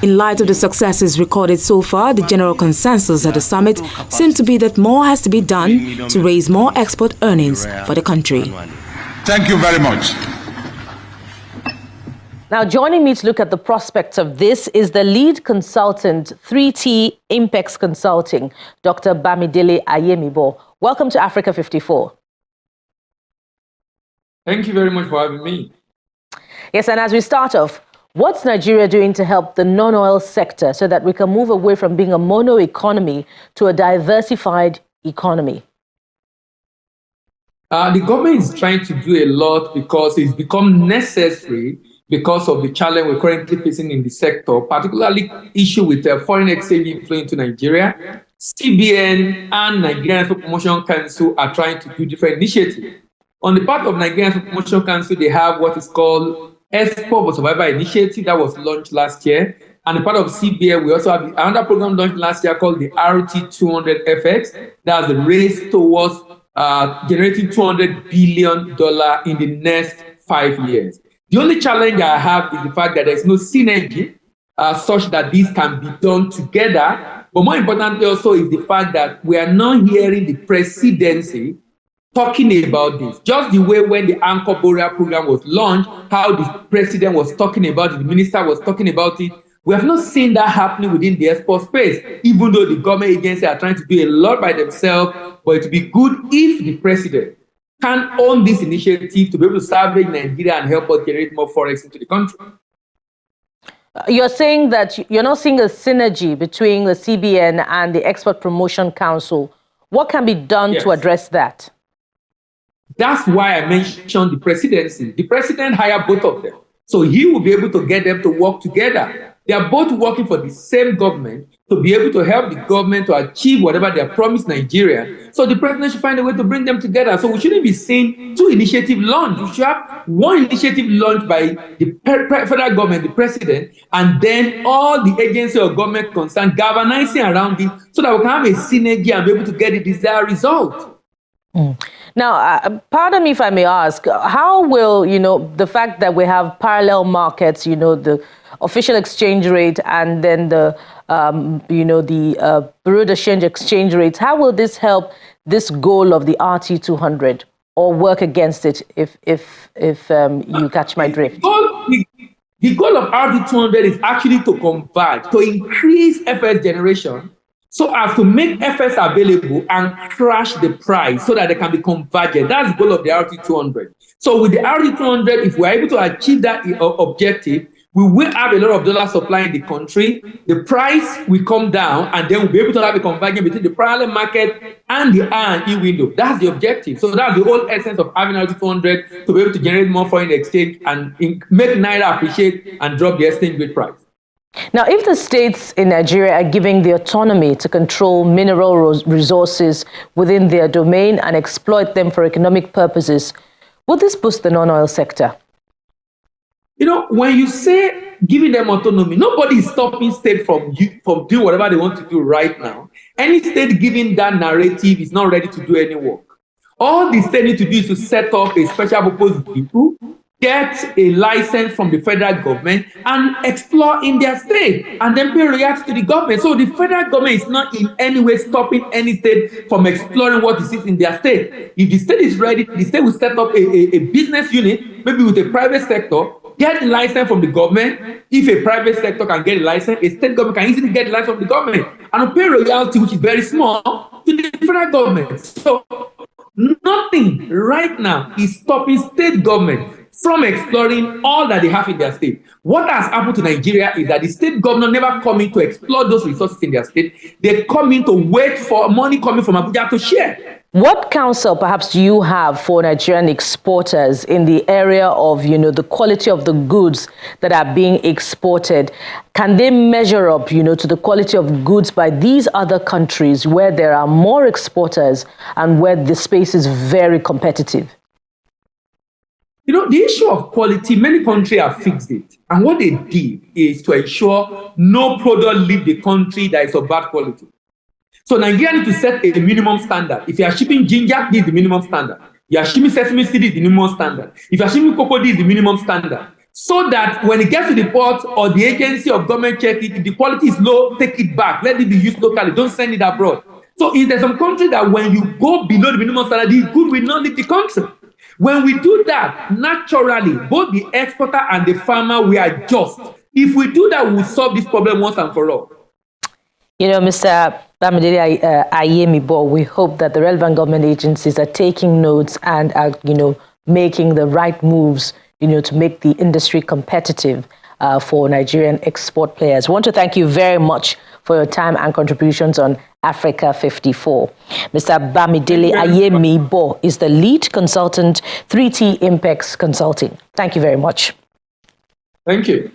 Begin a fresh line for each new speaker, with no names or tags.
In light of the successes recorded so far, the general consensus at the summit seems to be that more has to be done to raise more export earnings for the country.
Thank you very much.
Now, joining me to look at the prospects of this is the lead consultant, 3T Impex Consulting, Dr. Bamidele Ayemibo. Welcome to Africa 54.
Thank you very much for having me.
Yes, and as we start off, what's Nigeria doing to help the non-oil sector so that we can move away from being a mono economy to a diversified economy?
The government is trying to do a lot because it's become necessary because of the challenge we're currently facing in the sector, particularly issue with foreign exchange inflow into Nigeria. CBN and Nigerian Export Promotion Council are trying to do different initiatives. On the part of Nigerian Export Promotion Council, they have what is called Export for Survival Initiative that was launched last year. And the part of CBN, we also have another program launched last year called the RT200FX. That's the race towards generating $200 billion in the next 5 years. The only challenge I have is the fact that there's no synergy such that these can be done together. But more importantly also is the fact that we are not hearing the presidency talking about this. Just the way when the Anchor Boreal program was launched, how the president was talking about it, the minister was talking about it. We have not seen that happening within the export space, even though the government agencies are trying to do a lot by themselves. But it would be good if the president can own this initiative to be able to salvage Nigeria and help us generate more forex into the country.
You're saying that you're not seeing a synergy between the CBN and the Export Promotion Council. What can be done to address that?
That's why I mentioned the presidency. The president hired both of them. So he will be able to get them to work together. They are both working for the same government to be able to help the government to achieve whatever they have promised Nigeria. So the president should find a way to bring them together. So we shouldn't be seeing two initiatives launched. We should have one initiative launched by the federal government, the president, and then all the agency or government concerned galvanizing around it so that we can have a synergy and be able to get the desired result.
Now, pardon me if I may ask, how will, the fact that we have parallel markets, the official exchange rate and then the, Bureau de Change exchange rates, how will this help this goal of the RT200 or work against it if you catch my drift?
The goal of RT200 is actually to converge, to increase FS generation, so as to make FS available and crash the price so that they can be convergent. That's the goal of the RT200. So with the RT200, if we're able to achieve that objective, we will have a lot of dollar supply in the country. The price will come down, and then we'll be able to have a convergence between the parallel market and the R&E window. That's the objective. So that's the whole essence of having RT200, to be able to generate more foreign exchange and make Naira appreciate and drop the exchange rate price.
Now, if the states in Nigeria are giving the autonomy to control mineral resources within their domain and exploit them for economic purposes, will this boost the non-oil sector?
When you say giving them autonomy, nobody is stopping state from doing whatever they want to do right now. Any state giving that narrative is not ready to do any work. All the state need to do is to set up a special purpose vehicle, get a license from the federal government and explore in their state and then pay royalties to the government. So the federal government is not in any way stopping any state from exploring what is in their state. If the state is ready, the state will set up a business unit, maybe with a private sector, get a license from the government. If a private sector can get a license, a state government can easily get a license from the government and pay royalty, which is very small, to the federal government. So nothing right now is stopping state government from exploring all that they have in their state. What has happened to Nigeria is that the state governor never come in to explore those resources in their state. They come in to wait for money coming from Abuja to share.
What counsel perhaps do you have for Nigerian exporters in the area of, the quality of the goods that are being exported? Can they measure up, to the quality of goods by these other countries where there are more exporters and where the space is very competitive?
The issue of quality, many countries have fixed it. And what they did is to ensure no product leave the country that is of bad quality. So Nigeria needs to set a minimum standard. If you are shipping ginger, this is the minimum standard. You are shipping sesame seed, is the minimum standard. If you are shipping cocoa, this is the minimum standard. so that when it gets to the port or the agency of government check it, if the quality is low, take it back. Let it be used locally. Don't send it abroad. So if there's some country that when you go below the minimum standard, the good will not leave the country. When we do that, naturally, both the exporter and the farmer will adjust. If we do that, we'll solve this problem once and for all.
You know, Mr. Bamidele Ayemibo, we hope that the relevant government agencies are taking notes and are, making the right moves, to make the industry competitive for Nigerian export players. I want to thank you very much for your time and contributions on Africa 54. Mr. Bamidele Ayemibo is the lead consultant, 3T Impex Consulting. Thank you very much.
Thank you.